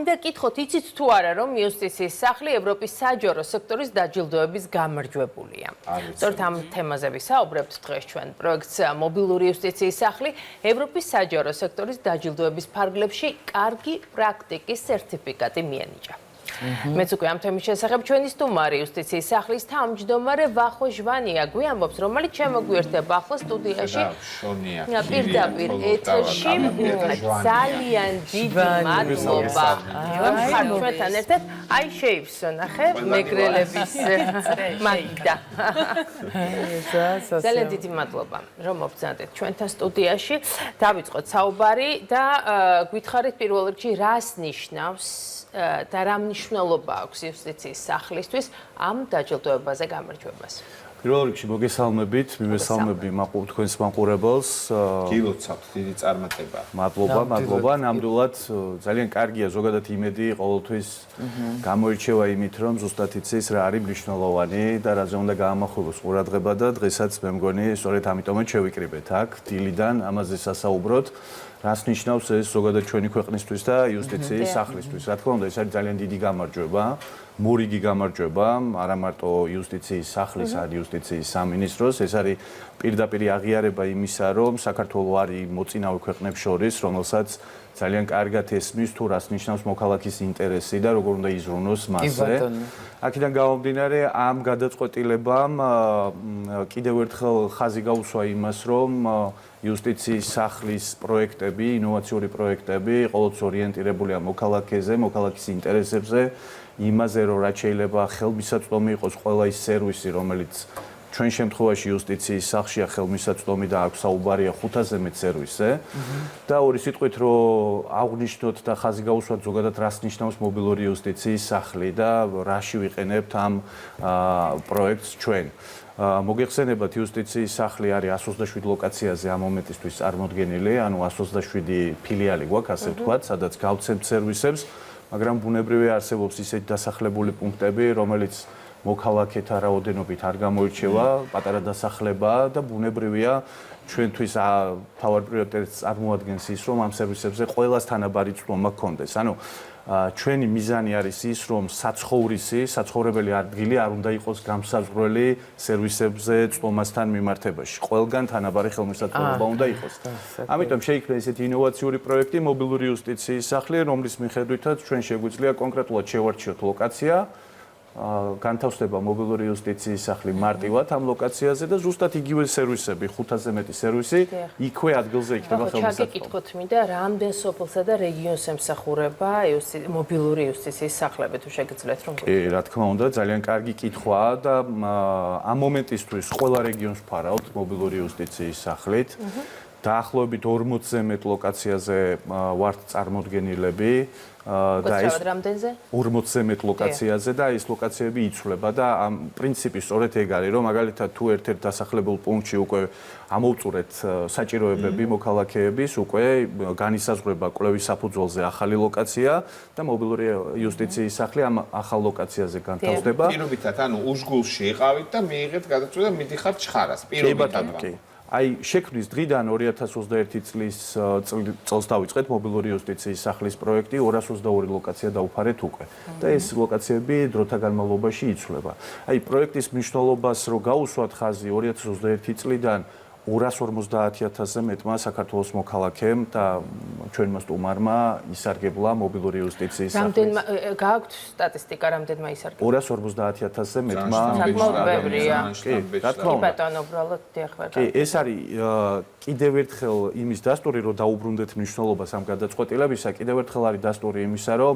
მინდა კითხოთ, იცით თუ არა, რომ იუსტიციის სახლი ევროპის საჯარო სექტორის დაჯილდოების გამარჯვებულია. სწორედ ამ თემაზე ვისაუბრებთ დღეს ჩვენ პროექტს მობილური იუსტიციის სახლი ევროპის საჯარო სექტორის დაჯილდოების ფარგლებში კარგი პრაქტიკის სერტიფიკატი მიენიჭა. მეც უკვე ამ თემის შესახებ ჩვენი სტუმარი იუსტიციის სახლის თავმჯდომარე ვახო ჟვანია გვიამბობს, რომელიც შემოგვიერთება ახლა სტუდიაში. პირდაპირ ეთერში ძალიან დიდი მადლობა. ხარ ჩვენთან ერთად. აი შეივსო ნახე მეგრელების მაგიდა. ძალიან დიდი მადლობა, რომ მობრძანდეთ ჩვენთან სტუდიაში. დავიწყოთ საუბარი და გითხარით პირველ რიგში რას ნიშნავს და რა მნიშვნელობა აქვს იუსტიციის სახლისთვის ამ დაჯილდოებაზე გამარჯვებას. პირველ რიგში მოგესალმებით, მივესალმები თქვენს მაყურებელს. გილოცავთ, დიდი წარმატება. მადლობა. ნამდვილად ძალიან კარგია ზოგადად იმედი ყოველთვის გამოირჩევა იმით, რომ ზუსტად იცის რა არის მნიშვნელოვანი და რაზე უნდა გაამახვილოს ყურადღება და დღესაც მე მგონი სწორედ ამიტომაც შევიკრიბეთ აქ დილიდან ამაზე სასაუბროთ. რას ნიშნავს ეს ზოგადად ჩვენი ქვეყნისთვის და იუსტიციის სახლისთვის. რა თქმა უნდა, ეს არის ძალიან დიდი გამარჯვება, მორიგი გამარჯვება, არა მარტო იუსტიციის სახლის, არამედ იუსტიციის სამინისტროს. ეს არის პირდაპირი აღიარება იმისა, რომ საქართველოს არის მოწინავე ქვეყნებს შორის, რომელსაც ძალიან კარგად ესმის თუ რას ნიშნავს მოქალაქის ინტერესი და როგორ უნდა იზრუნოს მასზე. აქედან გამომდინარე, ამ გადაწყვეტილებამ კიდევ ერთხელ ხაზი გაუსვა იმას, რომ იუსტიციის სახლის პროექტები, ინოვაციური პროექტები ყოველთვის ორიენტირებულია მოქალაქეზე, მოქალაქის ინტერესებზე, იმაზე, რომ რაც შეიძლება ხელმისაწვდომი იყოს ყველა ის სერვისი, რომელიც ჩვენ შემთხვევაში იუსტიციის სახლშია ხელმისაწვდომი და აქვს საუბარია 500-ზე მეტ სერვისზე. და ორი სიტყვით რომ აღვნიშნოთ და ხაზი გაუსვათ ზოგადად რას ნიშნავს მობილური იუსტიციის სახლი და რაში ვიყენებთ ამ პროექტს ჩვენ. მოგეხსენებათ, იუსტიციის სახლი არის 127 ლოკაციაზე ამ მომენტისთვის წარმოდგენილი, ანუ 127 ფილიალი გვაქვს, ასე ვთქვათ, სადაც გავცემთ სერვისებს, მაგრამ ბუნებრივია არსებობს ისეთი დასახლებული პუნქტები, რომელიც მოქალაქეთა რაოდენობით არ გამოირჩევა, პატარა დასახლებაა და ბუნებრივია ჩვენთვის თავარ პრიორიტეტს წარმოადგენს ის, რომ ამ სერვისებზე ყველას თანაბარი წვდომა გქონდეს. ანუ ჩვენი მიზანი არის ის, რომ საცხოვრებელი ადგილი არ უნდა იყოს გამსაზღვრელი სერვისებზე წვდომასთან მიმართებაში. ყველგან თანაბარი ხელმისაწვდომობა უნდა იყოს. ამიტომ შეიქმნა ესეთი ინოვაციური პროექტი მობილური იუსტიციის სახლი, რომლის მიხედვითაც ჩვენ შეგვიძლია კონკრეტულად შევარჩიოთ ლოკაცია. განთავსდება მობილური იუსტიციის სახლი მარტივად ამ ლოკაციაზე და ზუსტად იგივე სერვისები, 500-ზე მეტი სერვისი იქვე ადგილზე იქნება ხელმისაწვდომი. ჩაგეკითხოთ მინდა, რამდენ სოფელსა და რეგიონს ემსახურება მობილური იუსტიციის სახლები, თუ შეგიძლიათ რომ კი, რა თქმა უნდა, ძალიან კარგი კითხვაა და ამ მომენტისთვის ყველა რეგიონს ვფარავთ მობილური იუსტიციის სახლით. დაახლოებით 40-ზე მეტ ლოკაციაზე ვართ წარმოდგენილები. და ეს რამდენზე? 40-ზე მეტ ლოკაციაზე და ეს ლოკაციები იცვლება და ამ პრინციპი სწორედ ეგ არის, რომ მაგალითად თუ ერთ-ერთ დასახლებულ პუნქტში უკვე ამოვწურეთ საჭიროებები მოქალაქეების, უკვე განისაზღვრება კვლევის საფუძველზე ახალი ლოკაცია და მობილური იუსტიციის სახლი ამ ახალ ლოკაციაზე განთავსდება. პირობითად, ანუ უშგულში იყავით და მიიღეთ გადაწყვეტა მიდიხართ ჩხარას. პირობითად. აი შექმნის დღიდან 2021 წელს დავიწყეთ მობილური იუსტიციის სახლის პროექტი, 222 ლოკაცია დავუფარეთ უკვე და ეს ლოკაციები დროთა განმავლობაში იცვლება. აი პროექტის მნიშვნელობას რო გაუსვათ ხაზი 2021 წლიდან 250,000-ზე მეტმა საქართველოს მოქალაქემ და ჩვენმა სტუმარმა ისარგებლა მობილური იუსტიციის სახლის. რამდენმა გააქვთ სტატისტიკა, რამდენმა ისარგებლა? 250,000-ზე მეტმა. საკმაოდ ბევრია. კი, რა თქმა უნდა. ბატონო, უბრალოდ დიახ. კი, ეს არის კიდევ ერთხელ იმის დასტური, რომ დაუბრუნდეთ მნიშვნელობას ამ გადაწყვეტილებისა, კიდევ ერთხელ არის დასტური იმისა, რომ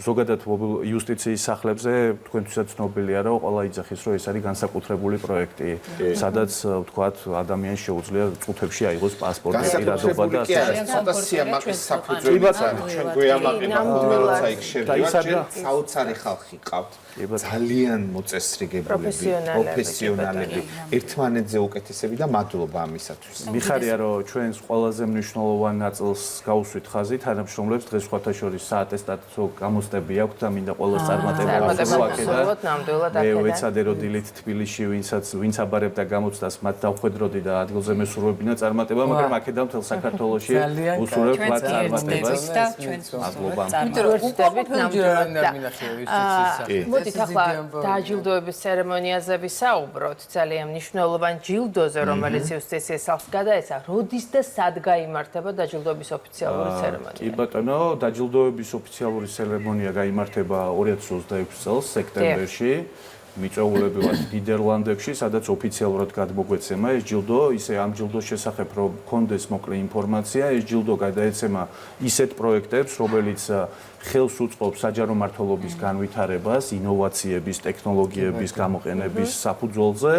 ზოგადად იუსტიციის სახლებზე თქვენთვისაც ცნობილია, რომ ყველა იძახის, რომ ეს არის განსაკუთრებული პროექტი, სადაც ვთქვათ, ადამიანს შეუძლია წუთებში აიღოს პასპორტი, პირადობა და ასე. ცოტა სიამაყის საფუძველი ჩვენ გვიამაყება, როცა იქ შევიდეთ, საოცარი ხალხი ყავთ. ძალიან მოწესრიგებლები, პროფესიონალები, ერთმანეთზე უკეთესები და მადლობა ამისათვის. მიხარია, რომ ჩვენს ყველაზე მნიშვნელოვან ნაწილს გავუსვით ხაზი, თანამშრომლებს დღეს სხვათა შორის საატესტატო გამოცდები აქვთ და მინდა ყველას წარმატება ვაკეთოთ. მე ვეცადე, რომ დილით თბილისში ვინც აბარებდა გამოცდას, მათ დავხვდეთ მოვედროდი და ადგილზე მესურვებინა წარმატება, მაგრამ აქედან მთელ საქართველოში უსურვებ მათ წარმატებას. მადლობა. მოდით ახლა დაჯილდოების ცერემონიაზე ვისაუბროთ. ძალიან მნიშვნელოვან ჯილდოზე, რომელიც იუსტიციის სახლს გადაეცა. როდის და სად გაიმართება დაჯილდოების ოფიციალური ცერემონია? კი ბატონო, დაჯილდოების ოფიციალური ცერემონია გაიმართება 2026 წელს სექტემბერში. მიწვეულები ვართ ნიდერლანდებში, სადაც ოფიციალურად გადმოგვეცემა ეს ჯილდო, ისე ამ ჯილდოს შესახებ რომ გქონდეს მოკლე ინფორმაცია, ეს ჯილდო გადაეცემა ისეთ პროექტებს, რომელიც ხელს უწყობს საჯარო მმართველობის განვითარებას, ინოვაციების, ტექნოლოგიების გამოყენების საფუძველზე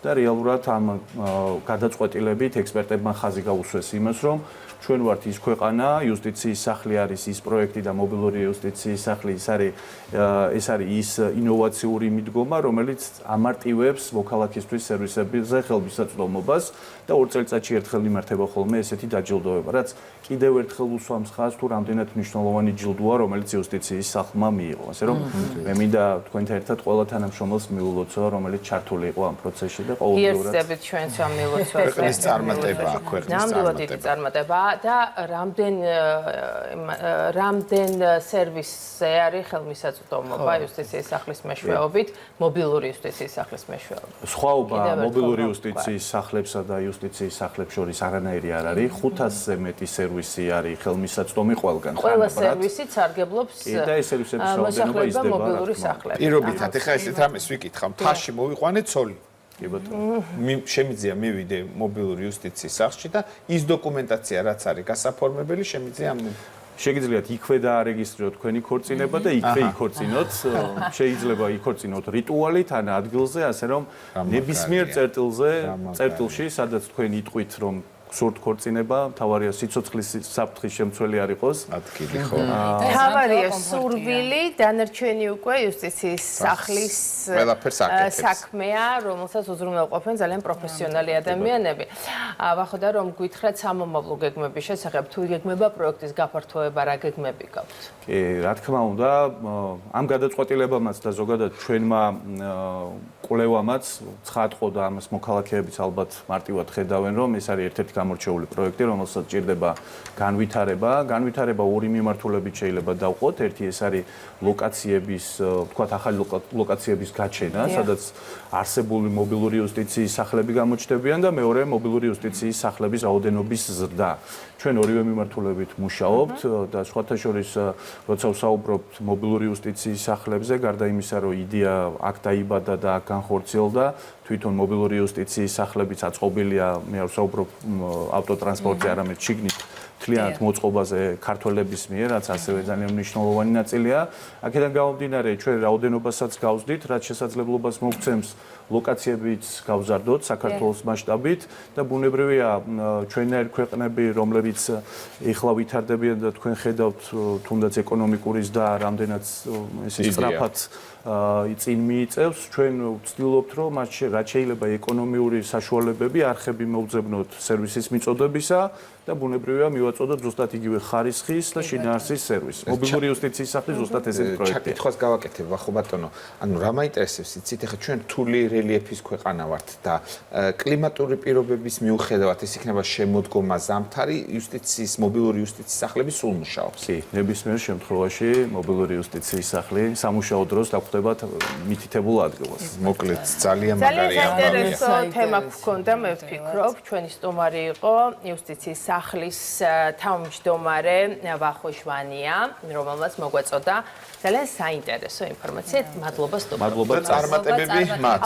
და რეალურად ამ გადაწყვეტილებით ექსპერტებმა ხაზი გაუსვეს იმას, რომ ჩვენ ვართ ის ქვეყანა, იუსტიციის სახლი არის ის პროექტი და მობილური იუსტიციის სახლი ეს არის ის ინოვაციური მიდგომა, რომელიც ამარტივებს მოქალაქისთვის სერვისებზე ხელმისაწვდომობას და 2 წელიწადში ერთხელ იმართება ხოლმე ესეთი დაჯილდოება, რაც კიდევ ერთხელ უსვამს ხაზს თუ რამდენად მნიშვნელოვანი ჯილდოა, რომელიც იუსტიციის სახლმა მიიღო. ასე რომ მე მინდა თქვენთან ერთად ყველა თანამშრომელს მიულოცო, რომელიც ჩართული იყო ამ პროცესში და ყოველდღურად იერსებით ჩვენს ამ მილოცვას. ქვეყნის წარმატება, ქვეყნის წარმატება და რამდენ სერვისზე არის ხელმისაწვდომობა იუსტიციის სახლის მეშვეობით, მობილური იუსტიციის სახლის მეშვეობით. სხვაობა მობილური იუსტიციის სახლებსა და იუსტიციის სახლებს შორის არანაირი არ არის. 500-ზე მეტი სერვისი არის ხელმისაწვდომი ყველგან. ყველა სერვისი სარგებლობს და ეს სერვისების რაოდენობა იზრდება მობილური სახლებში. პირობითად, ეხლა ესეთ რამეს ვიკითხავ, მთაში მოვიყვანე ცოლი. კი ბატონო. შემიძლია მივიდე მობილური იუსტიციის სახლში და ის დოკუმენტაცია, რაც არის გასაფორმებელი, შემიძლია შეგიძლიათ იქვე დაარეგისტრიროთ თქვენი ქორწინება და იქვე იქორწინოთ. შეიძლება იქორწინოთ რიტუალით ან ადგილზე, ასე რომ ნებისმიერ წერტილში, სადაც თქვენ იტყვით, რომ გსურთ ქორწინება, თავარია სიცოცხლის საფრთხის შემცველი არ იყოს. ადგილი ხო. თავარია სურვილი, დანარჩენი უკვე იუსტიციის სახლის საქმეა, რომელსაც უზრუნველყოფენ ძალიან პროფესიონალი ადამიანები. ვახოდა რომ გითხრათ სამომავლო გეგმების შესახებ, თუ გეგმება პროექტის გაფართოება, რა გეგმები გაქვთ? კი, რა თქმა უნდა, ამ გადაწყვეტილებამაც და ზოგადად ჩვენმა კვლევამაც ცხადყო და ამას მოქალაქეებიც ალბათ მარტივად ხედავენ, რომ ეს არის ერთ-ერთი გამორჩეული პროექტი, რომელსაც ჭირდება განვითარება. განვითარება ორი მიმართულებით შეიძლება დავყოთ. ერთი ეს არის ლოკაციების, თქვათ ახალი ლოკაციების გაჩენა, სადაც არსებული მობილური იუსტიციის სახლები გამოჩნდებიან და მეორე მობილური იუსტიციის სახლების რაოდენობის ზრდა. ჩვენ ორივე მიმართულებით მუშაობთ და სხვათა შორის როცა ვსაუბრობთ მობილური იუსტიციის სახლებზე, გარდა იმისა, რომ იდეა აქ დაიბადა და აქ განხორციელდა, თვითონ მობილური იუსტიციის სახლებიც აწყობილია, მე არ ვსაუბრობ ავტოტრანსპორტზე, არამედ შიგნით მთლიანად მოწყობაზე ქართველების მიერ, რაც ასევე ძალიან მნიშვნელოვანი ნაწილია. აქედან გამომდინარე, ჩვენ რაოდენობასაც გავზდით, რაც შესაძლებლობას მოგცემს ლოკაციებიც გავზარდოთ საქართველოს მასშტაბით და ბუნებრივია ჩვენნაირ ქვეყნები, რომლებიც ეხლა ვითარდებიან და თქვენ ხედავთ თუნდაც ეკონომიკური ზრდა რამდენად ესე სწრაფად წინ მიიწევს, ჩვენ ვცდილობთ, რომ რაც შეიძლება ეკონომიური საშუალებები არხები მოვძებნოთ სერვისის მიწოდებისა და ბუნებრივია მივაწოდოთ ზუსტად იგივე ხარისხის და შინაარსის სერვისი. მობილური იუსტიციის სახლი ზუსტად ესეთი პროექტია. ჩაკითხვას გავაკეთებ, ხო ბატონო. ანუ რა მაინტერესებს, იცით, ეხლა ჩვენ რთული რელიეფის ქვეყანა ვართ და კლიმატური პირობების მიუხედავად ეს იქნება შემოდგომა ზამთარი, იუსტიციის მობილური იუსტიციის სახლები სულ მუშაობს. კი, ნებისმიერ შემთხვევაში მობილური იუსტიციის სახლი სამუშაო დროს დახვდება მითითებულ ადგილას. მოკლედ ძალიან მაგარია. ძალიან საინტერესო თემა გქონდა, მე ვფიქრობ, ჩვენი სტუმარი იყო იუსტიციის სახლის თავმჯდომარე ვახოშვანია, რომელმაც მოგვეწოდა ძალიან საინტერესო ინფორმაცია. მადლობა სტუმრობისთვის. მადლობა წარმატებები მათ.